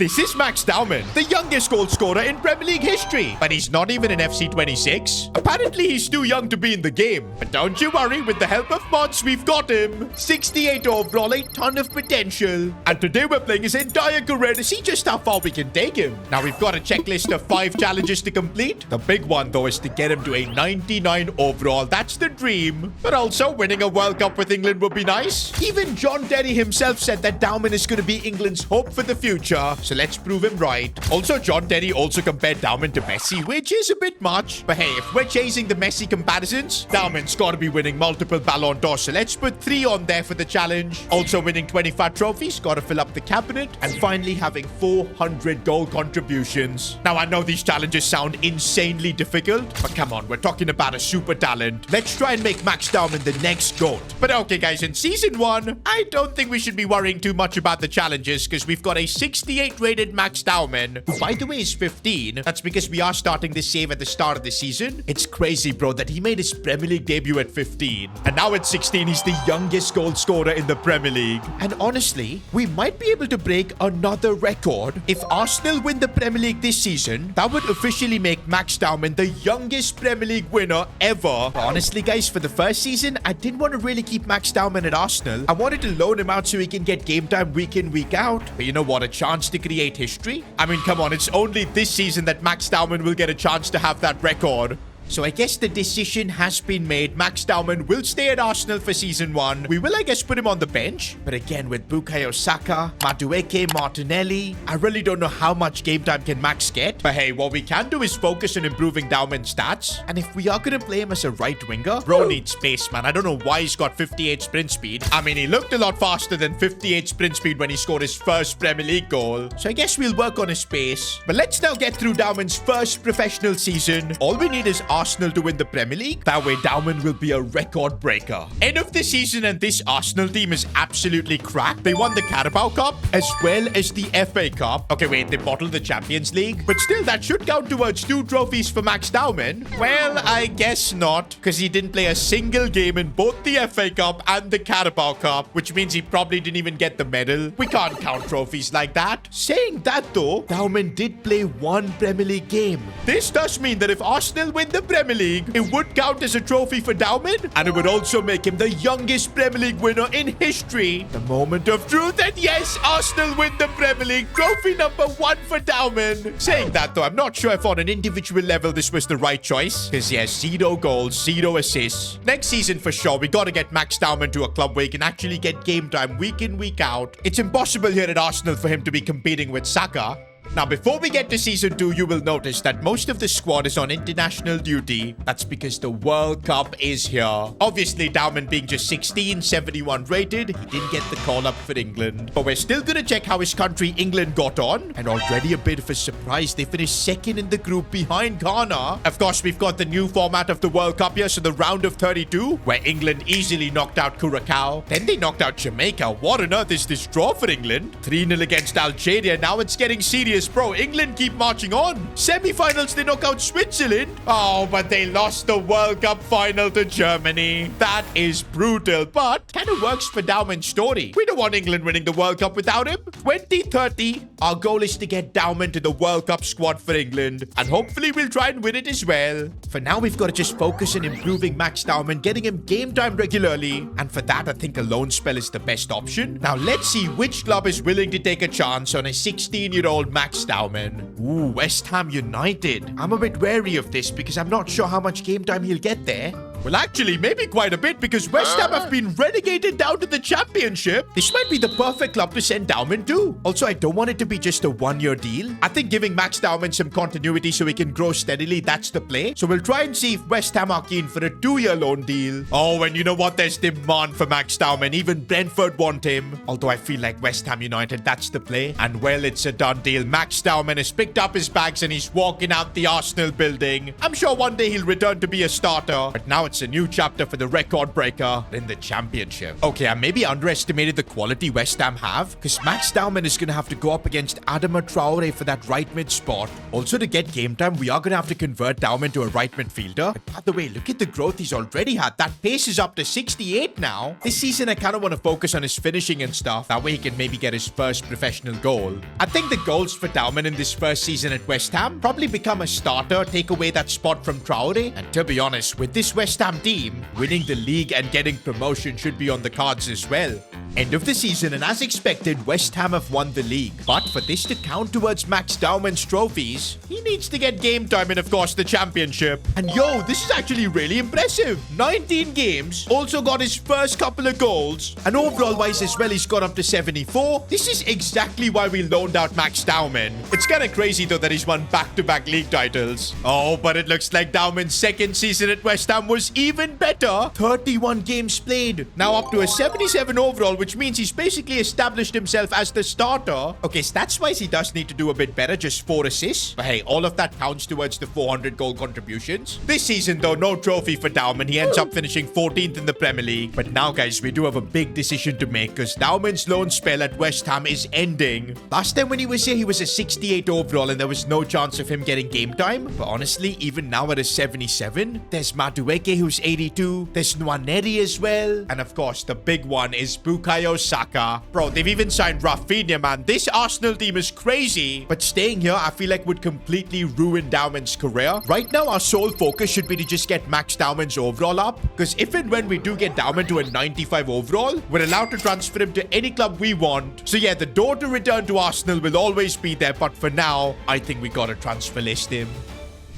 This is Max Dowman, the youngest goal scorer in Premier League history. But he's not even an FC 26. Apparently, he's too young to be in the game. But don't you worry, with the help of mods, we've got him. 68 overall, a ton of potential. And today we're playing his entire career to see just how far we can take him. Now, we've got a checklist of 5 challenges to complete. The big one, though, is to get him to a 99 overall. That's the dream. But also, winning a World Cup with England would be nice. Even John Terry himself said that Dowman is going to be England's hope for the future. So let's prove him right. Also, John Terry also compared Dowman to Messi, which is a bit much. But hey, if we're chasing the Messi comparisons, Dowman's got to be winning multiple Ballon d'Or. So let's put 3 on there for the challenge. Also winning 25 trophies, got to fill up the cabinet. And finally having 400 goal contributions. Now, I know these challenges sound insanely difficult, but come on, we're talking about a super talent. Let's try and make Max Dowman the next GOAT. But okay, guys, in Season 1, I don't think we should be worrying too much about the challenges because we've got a 68 rated Max Dowman, who, by the way, is 15. That's because we are starting this save at the start of the season. It's crazy, bro, that he made his Premier League debut at 15. And now at 16, he's the youngest goal scorer in the Premier League. And honestly, we might be able to break another record. If Arsenal win the Premier League this season, that would officially make Max Dowman the youngest Premier League winner ever. But honestly, guys, for the first season, I didn't want to really keep Max Dowman at Arsenal. I wanted to loan him out so he can get game time week in, week out. But you know what? A chance to create history? I mean, come on, it's only this season that Max Dowman will get a chance to have that record. So I guess the decision has been made. Max Dowman will stay at Arsenal for Season 1. We will, I guess, put him on the bench. But again, with Bukayo Saka, Madueke, Martinelli, I really don't know how much game time can Max get. But hey, what we can do is focus on improving Dowman's stats. And if we are going to play him as a right winger, bro needs space, man. I don't know why he's got 58 sprint speed. I mean, he looked a lot faster than 58 sprint speed when he scored his first Premier League goal. So I guess we'll work on his pace. But let's now get through Dowman's first professional season. All we need is Arsenal to win the Premier League. That way, Dowman will be a record breaker. End of the season, and this Arsenal team is absolutely cracked. They won the Carabao Cup as well as the FA Cup. Okay, wait, they bottled the Champions League. But still, that should count towards 2 trophies for Max Dowman. Well, I guess not, because he didn't play a single game in both the FA Cup and the Carabao Cup, which means he probably didn't even get the medal. We can't count trophies like that. Saying that, though, Dowman did play 1 Premier League game. This does mean that if Arsenal win the Premier League, it would count as a trophy for Dowman, and it would also make him the youngest Premier League winner in history. The moment of truth, and yes, Arsenal win the Premier League. Trophy number 1 for Dowman. Saying that, though, I'm not sure if on an individual level this was the right choice, because yes, 0 goals, 0 assists. Next season, for sure, we got to get Max Dowman to a club where he can actually get game time week in, week out. It's impossible here at Arsenal for him to be competing with Saka. Now, before we get to Season 2, you will notice that most of the squad is on international duty. That's because the World Cup is here. Obviously, Dowman being just 16, 71 rated, he didn't get the call-up for England. But we're still going to check how his country, England, got on. And already a bit of a surprise, they finished second in the group behind Ghana. Of course, we've got the new format of the World Cup here, so the round of 32, where England easily knocked out Curacao. Then they knocked out Jamaica. What on earth is this draw for England? 3-0 against Algeria. Now it's getting serious. Bro, England keep marching on. Semi-finals, they knock out Switzerland. Oh, but they lost the World Cup final to Germany. That is brutal, but kind of works for Dowman's story. We don't want England winning the World Cup without him. 2030, our goal is to get Dowman to the World Cup squad for England, and hopefully we'll try and win it as well. For now, we've got to just focus on improving Max Dowman, getting him game time regularly, and for that, I think a loan spell is the best option. Now, let's see which club is willing to take a chance on a 16-year-old Max Dowman. Ooh, West Ham United. I'm a bit wary of this because I'm not sure how much game time he'll get there. Well, actually, maybe quite a bit because West Ham have been relegated down to the Championship. This might be the perfect club to send Dowman to. Also, I don't want it to be just a 1-year deal. I think giving Max Dowman some continuity so he can grow steadily, that's the play. So we'll try and see if West Ham are keen for a 2-year loan deal. Oh, and you know what? There's demand for Max Dowman. Even Brentford want him. Although I feel like West Ham United, that's the play. And well, it's a done deal. Max Dowman has picked up his bags and he's walking out the Arsenal building. I'm sure one day he'll return to be a starter. But now it's it's a new chapter for the record breaker in the championship. Okay, I maybe underestimated the quality West Ham have, because Max Dowman is going to have to go up against Adama Traore for that right mid spot. Also, to get game time, we are going to have to convert Dowman to a right midfielder. But by the way, look at the growth he's already had. That pace is up to 68 now. This season, I kind of want to focus on his finishing and stuff. That way he can maybe get his first professional goal. I think the goals for Dowman in this first season at West Ham probably become a starter, take away that spot from Traore. And to be honest, with this West Ham team, winning the league and getting promotion should be on the cards as well. End of the season, and as expected, West Ham have won the league. But for this to count towards Max Dowman's trophies, he needs to get game time and of course the championship. And yo, this is actually really impressive. 19 games, also got his first couple of goals, and overall wise as well, he's got up to 74. This is exactly why we loaned out Max Dowman. It's kind of crazy though that he's won back-to-back league titles. Oh, but it looks like Dowman's second season at West Ham was even better. 31 games played, now up to a 77 overall, which means he's basically established himself as the starter. Okay, stats-wise, he does need to do a bit better, just 4 assists. But hey, all of that counts towards the 400 goal contributions. This season, though, no trophy for Dowman. He ends up finishing 14th in the Premier League. But now, guys, we do have a big decision to make, because Dowman's loan spell at West Ham is ending. Last time when he was here, he was a 68 overall, and there was no chance of him getting game time. But honestly, even now at a 77, there's Madueke, who's 82. There's Nwaneri as well. And of course, the big one is Bukayo Saka. Bro, they've even signed Rafinha, man. This Arsenal team is crazy. But staying here, I feel like would completely ruin Dowman's career. Right now, our sole focus should be to just get Max Dowman's overall up. Because if and when we do get Dowman to a 95 overall, we're allowed to transfer him to any club we want. So yeah, the door to return to Arsenal will always be there. But for now, I think we gotta transfer list him.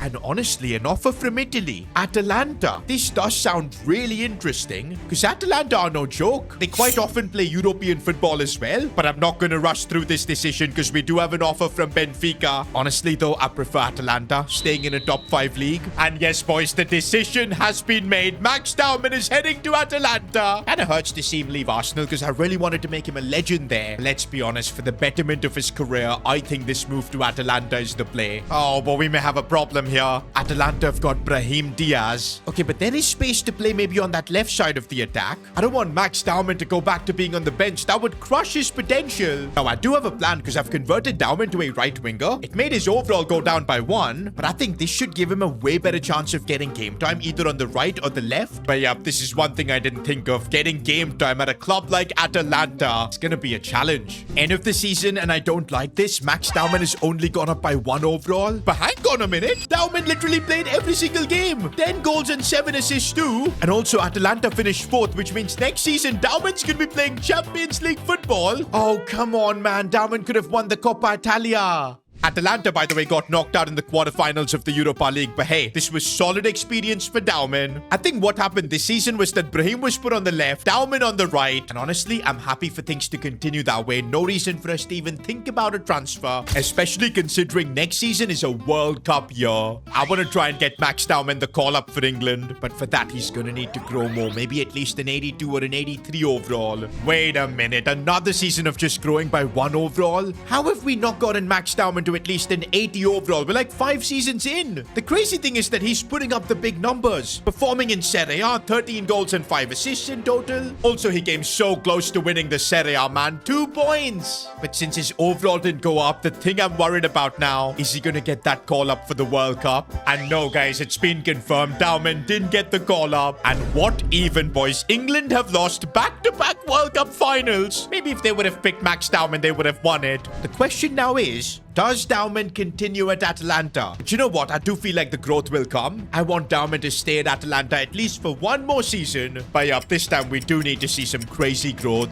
And honestly, an offer from Italy, Atalanta. This does sound really interesting, because Atalanta are no joke. They quite often play European football as well, but I'm not going to rush through this decision because we do have an offer from Benfica. Honestly though, I prefer Atalanta, staying in a top 5 league. And yes, boys, the decision has been made. Max Dowman is heading to Atalanta. And it hurts to see him leave Arsenal, because I really wanted to make him a legend there. Let's be honest, for the betterment of his career, I think this move to Atalanta is the play. Oh, but we may have a problem here. Atalanta have got Brahim Diaz. Okay, but there is space to play maybe on that left side of the attack. I don't want Max Dowman to go back to being on the bench. That would crush his potential. Now, I do have a plan, because I've converted Dowman to a right winger. It made his overall go down by 1, but I think this should give him a way better chance of getting game time, either on the right or the left. But yeah, this is one thing I didn't think of. Getting game time at a club like Atalanta. It's gonna be a challenge. End of the season, and I don't like this. Max Dowman has only gone up by 1 overall. But hang on a minute. Dowman literally played every single game. 10 goals and 7 assists too. And also Atalanta finished 4th, which means next season Dowman's gonna be playing Champions League football. Oh, come on, man. Dowman could have won the Coppa Italia. Atalanta, by the way, got knocked out in the quarterfinals of the Europa League, but hey, this was solid experience for Dowman. I think what happened this season was that Brahim was put on the left, Dowman on the right, and honestly, I'm happy for things to continue that way. No reason for us to even think about a transfer, especially considering next season is a World Cup year. I want to try and get Max Dowman the call-up for England, but for that, he's going to need to grow more, maybe at least an 82 or an 83 overall. Wait a minute, another season of just growing by 1 overall? How have we not gotten Max Dowman to at least an 80 overall? We're like 5 seasons in. The crazy thing is that he's putting up the big numbers, performing in Serie A, 13 goals and 5 assists in total. Also, he came so close to winning the Serie A, man. 2 points. But since his overall didn't go up, the thing I'm worried about now, is he gonna get that call up for the World Cup? And no, guys, it's been confirmed. Dowman didn't get the call up. And what even, boys? England have lost back-to-back World Cup finals. Maybe if they would have picked Max Dowman, they would have won it. The question now is, does Dowman continue at Atalanta? But you know what? I do feel like the growth will come. I want Dowman to stay at Atalanta at least for 1 more season. But yeah, this time we do need to see some crazy growth.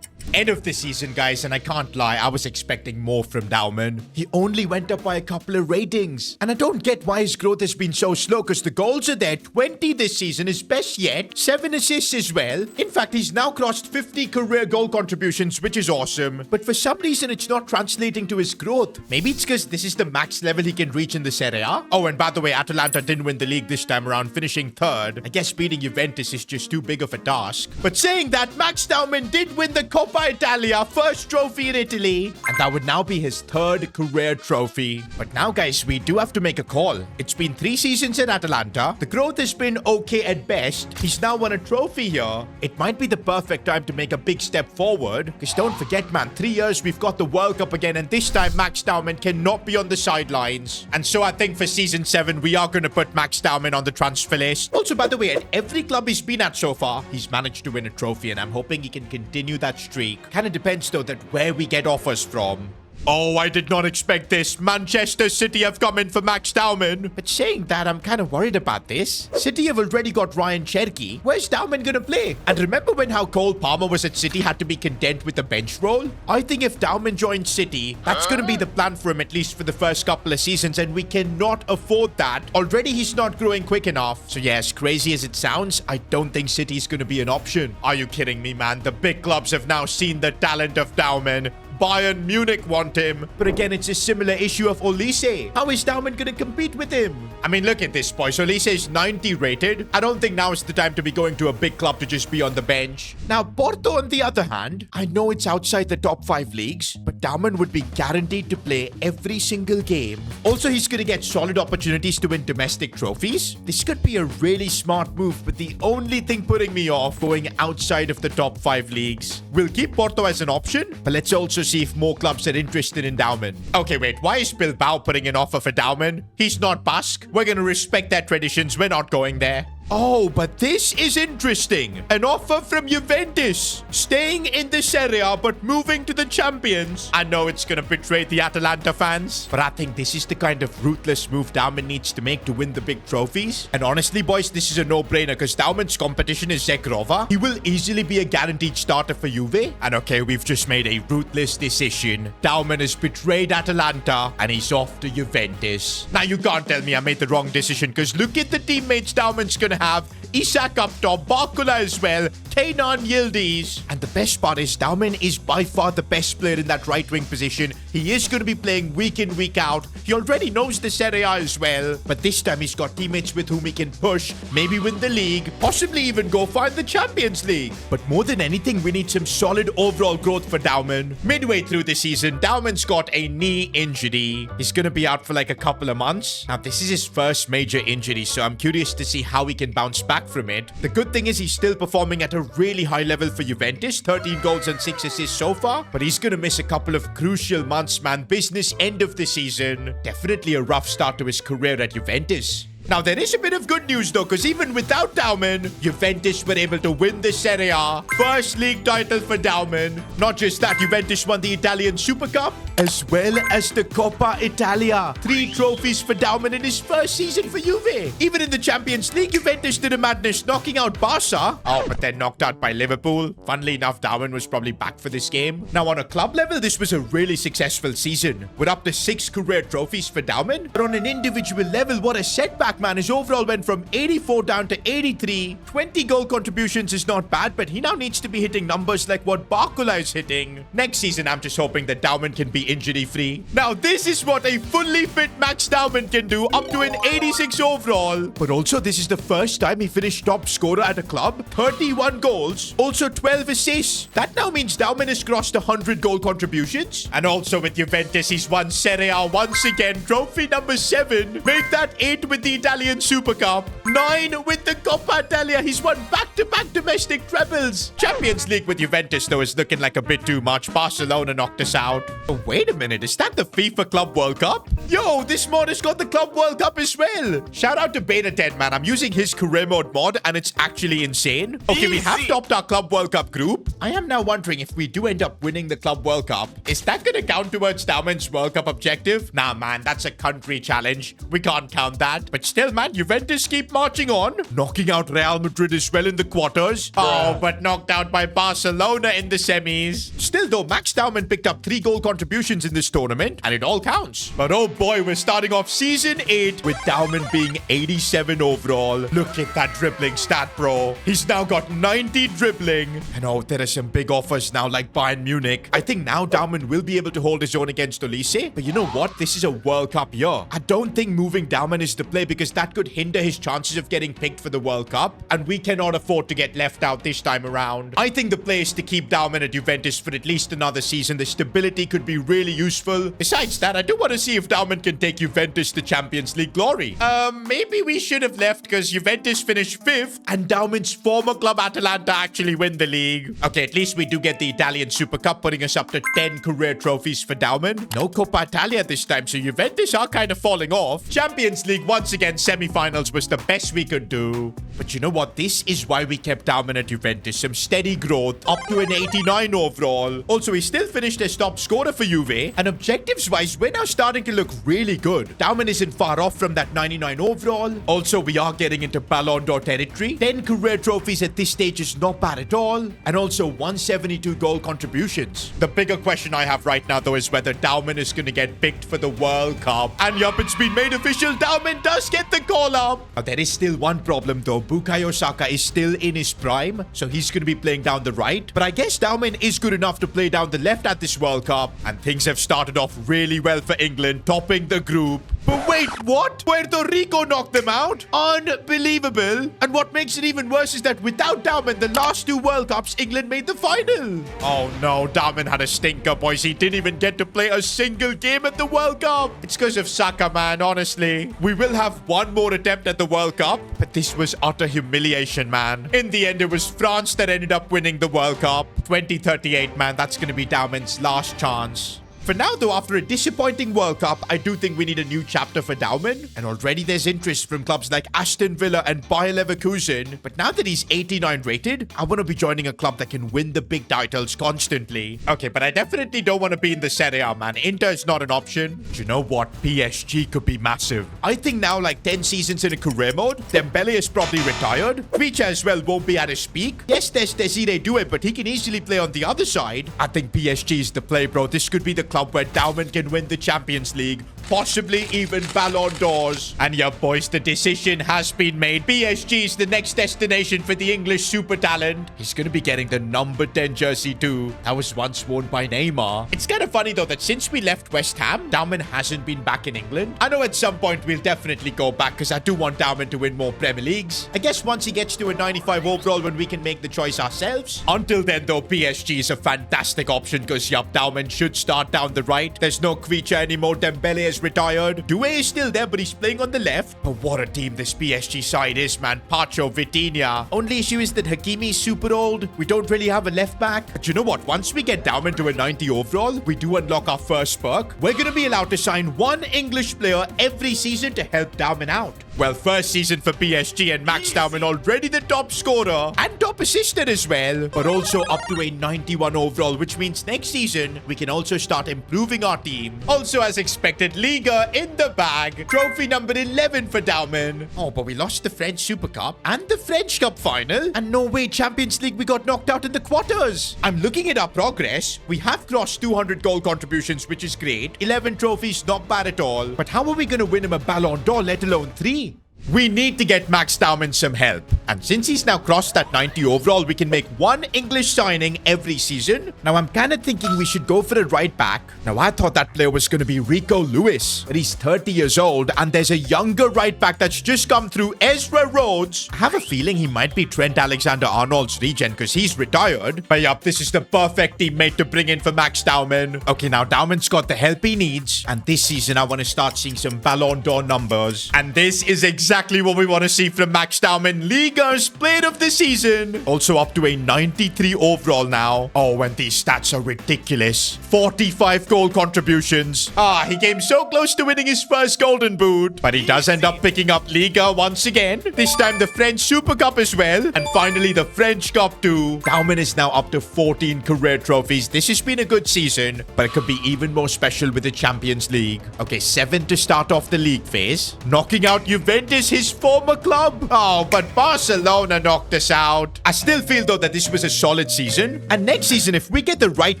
End of the season, guys, and I can't lie, I was expecting more from Dowman. He only went up by a couple of ratings. And I don't get why his growth has been so slow, because the goals are there. 20 this season, his best yet. 7 assists as well. In fact, he's now crossed 50 career goal contributions, which is awesome. But for some reason, it's not translating to his growth. Maybe it's because this is the max level he can reach in the Serie A. Oh, and by the way, Atalanta didn't win the league this time around, finishing 3rd. I guess beating Juventus is just too big of a task. But saying that, Max Dowman did win the Coppa Coppa Italia, first trophy in Italy. And that would now be his third career trophy. But now, guys, we do have to make a call. It's been 3 seasons at Atalanta. The growth has been okay at best. He's now won a trophy here. It might be the perfect time to make a big step forward. Because don't forget, man, 3 years we've got the World Cup again, and this time Max Dowman cannot be on the sidelines. And so I think for season 7, we are going to put Max Dowman on the transfer list. Also, by the way, at every club he's been at so far, he's managed to win a trophy, and I'm hoping he can continue that streak. Kind of depends, though, that where we get offers from. Oh, I did not expect this. Manchester City have come in for Max Dowman. But saying that, I'm kind of worried about this. City have already got Ryan Cherky. Where's Dowman going to play? And remember when how Cole Palmer was at City had to be content with the bench role? I think if Dowman joins City, that's going to be the plan for him, at least for the first couple of seasons, and we cannot afford that. Already he's not growing quick enough. So yeah, as crazy as it sounds, I don't think City's going to be an option. Are you kidding me, man? The big clubs have now seen the talent of Dowman. Bayern Munich want him. But again, it's a similar issue of Olise. How is Dowman going to compete with him? I mean, look at this, boys. Olise is 90 rated. I don't think now is the time to be going to a big club to just be on the bench. Now, Porto, on the other hand, I know it's outside the top 5 leagues, but Dowman would be guaranteed to play every single game. Also, he's going to get solid opportunities to win domestic trophies. This could be a really smart move, but the only thing putting me off going outside of the top 5 leagues. We'll keep Porto as an option, but let's also see if more clubs are interested in Dowman. Okay, wait, why is Bilbao putting an offer for Dowman? He's not Basque. We're gonna respect their traditions. We're not going there. Oh, but this is interesting. An offer from Juventus. Staying in the Serie A, but moving to the Champions. I know it's going to betray the Atalanta fans, but I think this is the kind of ruthless move Dowman needs to make to win the big trophies. And honestly, boys, this is a no-brainer because Dowman's competition is Zegrova. He will easily be a guaranteed starter for Juve. And okay, we've just made a ruthless decision. Dowman has betrayed Atalanta, and he's off to Juventus. Now, you can't tell me I made the wrong decision because look at the teammates Dowman's going to have. Isak up top, Bakula as well, Kenan Yildiz. And the best part is Dowman is by far the best player in that right wing position. He is going to be playing week in, week out. He already knows the Serie A as well. But this time he's got teammates with whom he can push, maybe win the league, possibly even go find the Champions League. But more than anything, we need some solid overall growth for Dowman. Midway through the season, Dowman's got a knee injury. He's going to be out for like a couple of months. Now, this is his first major injury, so I'm curious to see how he can bounce back from it. The good thing is he's still performing at a really high level for Juventus, 13 goals and 6 assists so far, but he's gonna miss a couple of crucial months, man. Business end of the season. Definitely a rough start to his career at Juventus. Now, there is a bit of good news, though, because even without Dowman, Juventus were able to win the Serie A. First league title for Dowman. Not just that, Juventus won the Italian Super Cup, as well as the Coppa Italia. 3 trophies for Dowman in his first season for Juve. Even in the Champions League, Juventus did a madness, knocking out Barca. Oh, but then knocked out by Liverpool. Funnily enough, Dowman was probably back for this game. Now, on a club level, this was a really successful season, with up to 6 career trophies for Dowman. But on an individual level, what a setback, man. His overall went from 84 down to 83. 20 goal contributions is not bad, but he now needs to be hitting numbers like what Bakula is hitting. Next season, I'm just hoping that Dowman can be injury-free. Now, this is what a fully fit Max Dowman can do, up to an 86 overall. But also, this is the first time he finished top scorer at a club. 31 goals, also 12 assists. That now means Dowman has crossed 100 goal contributions. And also with Juventus, he's won Serie A once again. Trophy number 7. Make that 8 with the Italian Super Cup, 9 with the Coppa Italia. He's won back-to-back domestic trebles. Champions League with Juventus, though, is looking like a bit too much. Barcelona knocked us out. Oh, wait a minute. Is that the FIFA Club World Cup? Yo, this mod has got the Club World Cup as well. Shout out to Beta 10, man. I'm using his career mode mod, and it's actually insane. Okay, we have topped our Club World Cup group. I am now wondering if we do end up winning the Club World Cup, is that going to count towards Dowman's World Cup objective? Nah, man, that's a country challenge. We can't count that. But still, man, Juventus keep marching on, knocking out Real Madrid as well in the quarters. Oh, but knocked out by Barcelona in the semis. Still, though, Max Dowman picked up 3 goal contributions in this tournament, and it all counts. But oh boy, we're starting off season 8 with Dowman being 87 overall. Look at that dribbling stat, bro. He's now got 90 dribbling. And oh, there are some big offers now, like Bayern Munich. I think now Dowman will be able to hold his own against Olise. But you know what? This is a World Cup year. I don't think moving Dowman is the play because because that could hinder his chances of getting picked for the World Cup, and we cannot afford to get left out this time around. I think the play is to keep Dowman at Juventus for at least another season. The stability could be really useful. Besides that, I do want to see if Dowman can take Juventus to Champions League glory. Maybe we should have left because Juventus finished 5th and Dowman's former club Atalanta actually win the league. Okay, at least we do get the Italian Super Cup, putting us up to 10 career trophies for Dowman. No Coppa Italia this time, so Juventus are kind of falling off. Champions League, once again, semi-finals was the best we could do. But you know what? This is why we kept Dowman at Juventus. Some steady growth, up to an 89 overall. Also, he still finished as top scorer for Juve. And objectives-wise, we're now starting to look really good. Dowman isn't far off from that 99 overall. Also, we are getting into Ballon d'Or territory. 10 career trophies at this stage is not bad at all. And also 172 goal contributions. The bigger question I have right now, though, is whether Dowman is going to get picked for the World Cup. And yup, it's been made official. Dowman does get the call up. Now, there is still one problem, though. Bukayo Saka is still in his prime, so he's going to be playing down the right. But I guess Dowman is good enough to play down the left at this World Cup. And things have started off really well for England, topping the group. But wait, what? Puerto Rico knocked them out? Unbelievable. And what makes it even worse is that without Dowman, the last 2 World Cups, England made the final. Oh no, Dowman had a stinker, boys. He didn't even get to play a single game at the World Cup. It's because of Saka, man, honestly. We will have one more attempt at the World Cup, but this was utter humiliation, man. In the end, it was France that ended up winning the World Cup. 2038, man, that's going to be Dowman's last chance. For now, though, after a disappointing World Cup, I do think we need a new chapter for Dowman. And already there's interest from clubs like Aston Villa and Bayer Leverkusen. But now that he's 89 rated, I want to be joining a club that can win the big titles constantly. Okay, but I definitely don't want to be in the Serie A, man. Inter is not an option. But you know what? PSG could be massive. I think now, like 10 seasons in a career mode, Dembele is probably retired. Vicha as well won't be at his peak. Yes, there's Desiree Doué, but he can easily play on the other side. I think PSG is the play, bro. This could be the club where Dowman can win the Champions League, possibly even Ballon d'Ors. And yeah, boys, the decision has been made. PSG is the next destination for the English super talent. He's going to be getting the number 10 jersey too. That was once worn by Neymar. It's kind of funny though that since we left West Ham, Dowman hasn't been back in England. I know at some point we'll definitely go back because I do want Dowman to win more Premier Leagues. I guess once he gets to a 95 overall when we can make the choice ourselves. Until then though, PSG is a fantastic option because yup, Dowman should start down the right. There's no Kvicha anymore. Dembele is retired. Doué is still there, but he's playing on the left. But what a team this PSG side is, man. Pacho, Vitinha. Only issue is that Hakimi is super old. We don't really have a left back. But you know what? Once we get Dowman to a 90 overall, we do unlock our first perk. We're going to be allowed to sign one English player every season to help Dowman out. Well, first season for PSG and Max Dowman already the top scorer and top assister as well, but also up to a 91 overall, which means next season we can also start improving our team. Also, as expected, Liga in the bag. Trophy number 11 for Dowman. Oh, but we lost the French Super Cup and the French Cup final. And no way, Champions League, we got knocked out in the quarters. I'm looking at our progress. We have crossed 200 goal contributions, which is great. 11 trophies, not bad at all. But how are we going to win him a Ballon d'Or, let alone 3? We need to get Max Dowman some help. And since he's now crossed that 90 overall, we can make one English signing every season. Now, I'm kind of thinking we should go for a right back. Now, I thought that player was going to be Rico Lewis, but he's 30 years old, and there's a younger right back that's just come through, Ezra Rhodes. I have a feeling he might be Trent Alexander-Arnold's regen because he's retired. But yup, this is the perfect teammate to bring in for Max Dowman. Okay, now Dowman's got the help he needs, and this season I want to start seeing some Ballon d'Or numbers. And this is exactly what we want to see from Max Dowman, Liga's player of the season. Also up to a 93 overall now. Oh, and these stats are ridiculous. 45 goal contributions. He came so close to winning his first golden boot, but he does end up picking up Liga once again. This time the French Super Cup as well, and finally the French Cup too. Dowman is now up to 14 career trophies. This has been a good season, but it could be even more special with the Champions League. Okay, 7 to start off the league phase. Knocking out Juventus, his former club. Oh, but Barcelona knocked us out. I still feel though that this was a solid season. And next season, if we get the right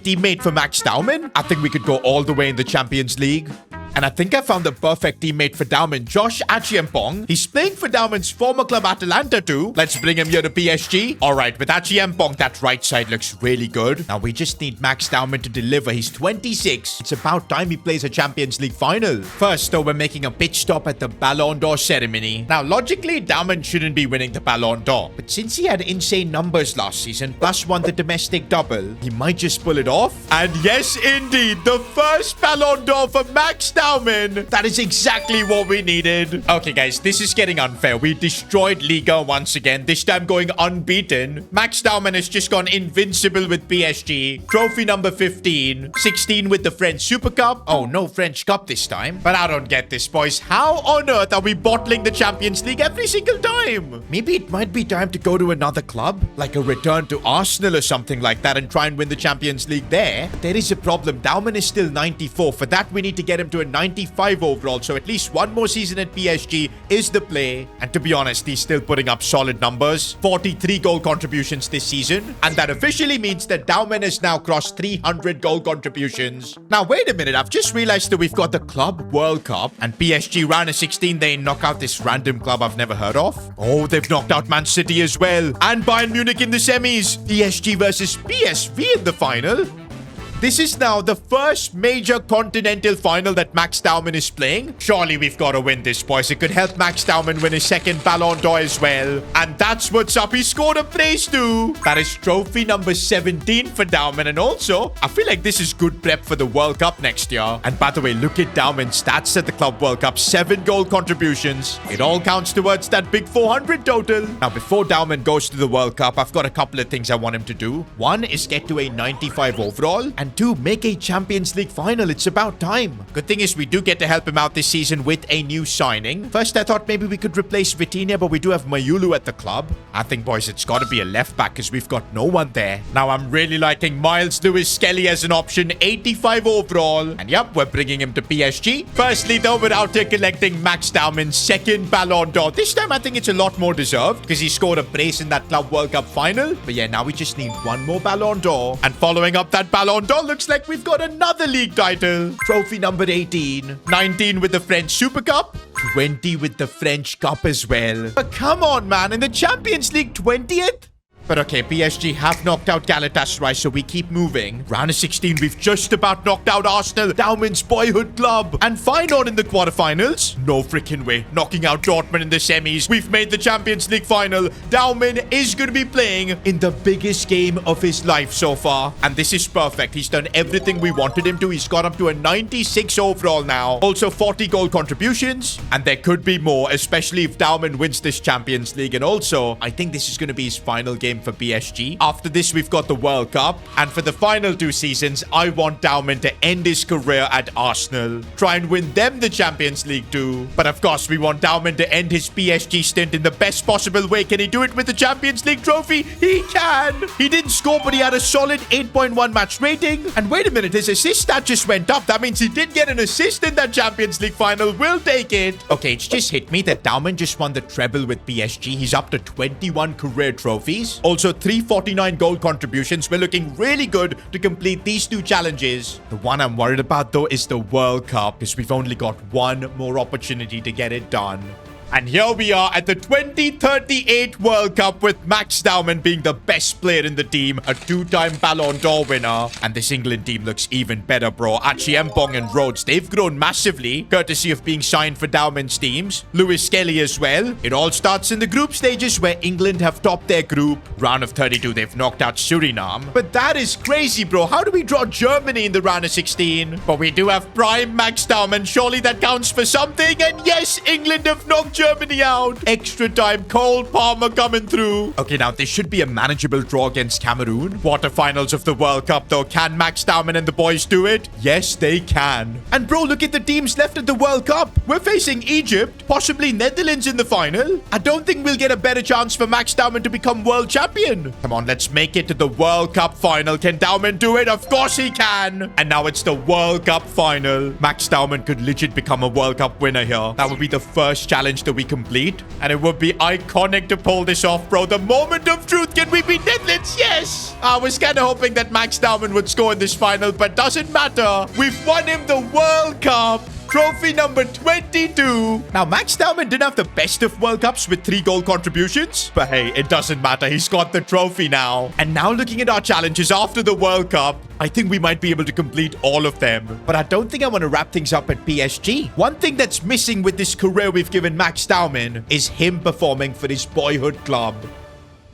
teammate for Max Dowman, I think we could go all the way in the Champions League. And I think I found the perfect teammate for Dowman, Josh Achiempong. He's playing for Dowman's former club Atalanta too. Let's bring him here to PSG. All right, with Achiempong, that right side looks really good. Now we just need Max Dowman to deliver. He's 26. It's about time he plays a Champions League final. First, though, we're making a pitch stop at the Ballon d'Or ceremony. Now, logically, Dowman shouldn't be winning the Ballon d'Or. But since he had insane numbers last season, plus won the domestic double, he might just pull it off. And yes, indeed, the first Ballon d'Or for Max Dowman. That is exactly what we needed. Okay, guys, this is getting unfair. We destroyed Liga once again, this time going unbeaten. Max Dowman has just gone invincible with PSG. Trophy number 15. 16 with the French Super Cup. Oh, no French Cup this time. But I don't get this, boys. How on earth are we bottling the Champions League every single time? Maybe it might be time to go to another club, like a return to Arsenal or something like that, and try and win the Champions League there. But there is a problem. Dowman is still 94. For that, we need to get him to a 95 overall. So at least one more season at PSG is the play. And to be honest, he's still putting up solid numbers. 43 goal contributions this season. And that officially means that Dowman has now crossed 300 goal contributions. Now, wait a minute. I've just realized that we've got the Club World Cup. And PSG round of 16, they knock out this random club I've never heard of. Oh, they've knocked out Man City as well. And Bayern Munich in the semis. PSG versus PSV in the final. This is now the first major continental final that Max Dowman is playing. Surely we've got to win this, boys. It could help Max Dowman win his second Ballon d'Or as well. And that's what's up. He scored a brace too. That is trophy number 17 for Dowman. And also, I feel like this is good prep for the World Cup next year. And by the way, look at Dowman's stats at the Club World Cup. 7 goal contributions. It all counts towards that big 400 total. Now, before Dowman goes to the World Cup, I've got a couple of things I want him to do. One is get to a 95 overall. And 2, make a Champions League final. It's about time. Good thing is we do get to help him out this season with a new signing. First, I thought maybe we could replace Vitinha, but we do have Mayulu at the club. I think, boys, it's got to be a left back because we've got no one there. Now, I'm really liking Miles Lewis-Skelly as an option. 85 overall. And yep, we're bringing him to PSG. Firstly, though, we're out here collecting Max Dowman's second Ballon d'Or. This time, I think it's a lot more deserved because he scored a brace in that Club World Cup final. But yeah, now we just need one more Ballon d'Or. And following up that Ballon d'Or, looks like we've got another league title. Trophy number 18. 19 with the French Super Cup. 20 with the French Cup as well. But come on, man. In the Champions League, 20th? But okay, PSG have knocked out Galatasaray, so we keep moving. Round of 16, we've just about knocked out Arsenal, Dowman's boyhood club. And Feyenoord in the quarterfinals? No freaking way. Knocking out Dortmund in the semis. We've made the Champions League final. Dowman is going to be playing in the biggest game of his life so far. And this is perfect. He's done everything we wanted him to. He's got up to a 96 overall now. Also 40 goal contributions. And there could be more, especially if Dowman wins this Champions League. And also, I think this is going to be his final game for PSG. After this, we've got the World Cup. And for the final 2 seasons, I want Dowman to end his career at Arsenal. Try and win them the Champions League too. But of course, we want Dowman to end his PSG stint in the best possible way. Can he do it with the Champions League trophy? He can! He didn't score, but he had a solid 8.1 match rating. And wait a minute, his assist stat just went up. That means he did get an assist in that Champions League final. We'll take it. Okay, it's just hit me that Dowman just won the treble with PSG. He's up to 21 career trophies. Also, 349 goal contributions. We're looking really good to complete these 2 challenges. The one I'm worried about, though, is the World Cup, because we've only got one more opportunity to get it done. And here we are at the 2038 World Cup with Max Dowman being the best player in the team, a 2-time Ballon d'Or winner. And this England team looks even better, bro. Achiempong and Rhodes, they've grown massively, courtesy of being signed for Dowman's teams. Lewis-Skelly as well. It all starts in the group stages where England have topped their group. Round of 32, they've knocked out Suriname. But that is crazy, bro. How do we draw Germany in the round of 16? But we do have prime Max Dowman. Surely that counts for something. And yes, England have knocked Germany out. Extra time. Cole Palmer coming through. Okay, now this should be a manageable draw against Cameroon. Quarterfinals of the World Cup, though. Can Max Dowman and the boys do it? Yes, they can. And bro, look at the teams left at the World Cup. We're facing Egypt, possibly Netherlands in the final. I don't think we'll get a better chance for Max Dowman to become world champion. Come on, let's make it to the World Cup final. Can Dowman do it? Of course he can. And now it's the World Cup final. Max Dowman could legit become a World Cup winner here. That would be the first challenge that we complete. And it would be iconic to pull this off, bro. The moment of truth. Can we beat Netherlands? Yes. I was kind of hoping that Max Dowman would score in this final, but doesn't matter. We've won him the World Cup. Trophy number 22. Now, Max Dowman didn't have the best of World Cups with 3 goal contributions. But hey, it doesn't matter. He's got the trophy now. And now looking at our challenges after the World Cup, I think we might be able to complete all of them. But I don't think I want to wrap things up at PSG. One thing that's missing with this career we've given Max Dowman is him performing for his boyhood club.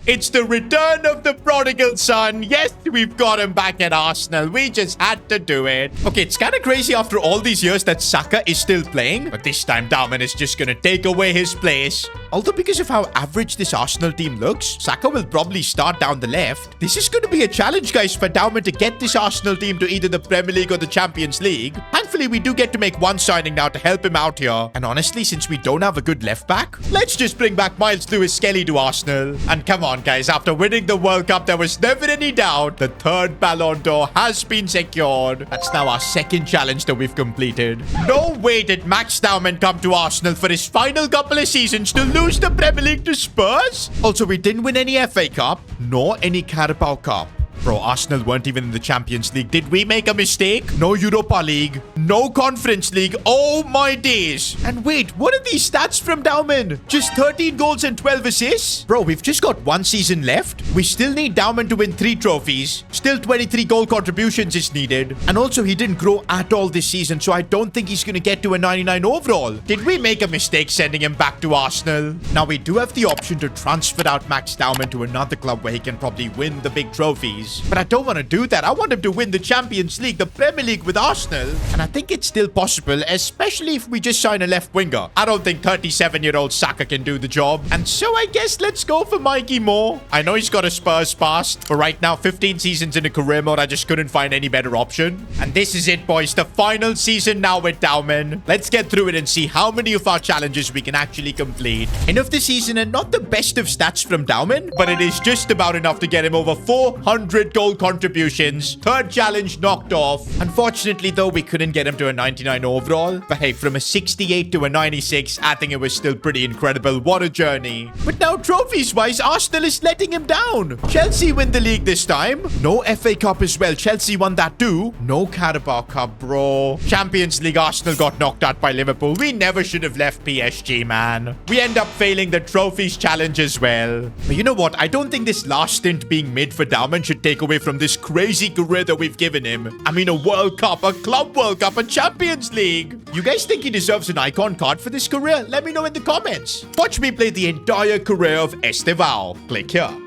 It's the return of the prodigal son. Yes, we've got him back at Arsenal. We just had to do it. Okay, it's kind of crazy after all these years that Saka is still playing. But this time, Dowman is just going to take away his place. Although because of how average this Arsenal team looks, Saka will probably start down the left. This is going to be a challenge, guys, for Dowman to get this Arsenal team to either the Premier League or the Champions League. Thankfully, we do get to make one signing now to help him out here. And honestly, since we don't have a good left back, let's just bring back Miles Lewis-Skelly to Arsenal. And come on, guys, after winning the World Cup, there was never any doubt the 3rd Ballon d'Or has been secured. That's now our 2nd challenge that we've completed. No way did Max Dowman come to Arsenal for his final couple of seasons to lose the Premier League to Spurs. Also, we didn't win any FA Cup, nor any Carabao Cup. Bro, Arsenal weren't even in the Champions League. Did we make a mistake? No Europa League. No Conference League. Oh my days. And wait, what are these stats from Dowman? Just 13 goals and 12 assists? Bro, we've just got 1 season left. We still need Dowman to win 3 trophies. Still 23 goal contributions is needed. And also, he didn't grow at all this season, so I don't think he's going to get to a 99 overall. Did we make a mistake sending him back to Arsenal? Now, we do have the option to transfer out Max Dowman to another club where he can probably win the big trophies. But I don't want to do that. I want him to win the Champions League, the Premier League with Arsenal. And I think it's still possible, especially if we just sign a left winger. I don't think 37-year-old Saka can do the job. And so I guess let's go for Mikey Moore. I know he's got a Spurs past, but right now, 15 seasons in a career mode, I just couldn't find any better option. And this is it, boys. The final season now with Dowman. Let's get through it and see how many of our challenges we can actually complete. End of the season, and not the best of stats from Dowman, but it is just about enough to get him over 400 goal contributions. 3rd challenge knocked off. Unfortunately, though, we couldn't get him to a 99 overall. But hey, from a 68 to a 96, I think it was still pretty incredible. What a journey. But now, trophies-wise, Arsenal is letting him down. Chelsea win the league this time. No FA Cup as well. Chelsea won that too. No Carabao Cup, bro. Champions League, Arsenal got knocked out by Liverpool. We never should have left PSG, man. We end up failing the trophies challenge as well. But you know what? I don't think this last stint being mid for Dowman should take away from this crazy career that we've given him. I mean, a World Cup, a Club World Cup, a Champions League. You guys think he deserves an icon card for this career? Let me know in the comments. Watch me play the entire career of Estevao. Click here.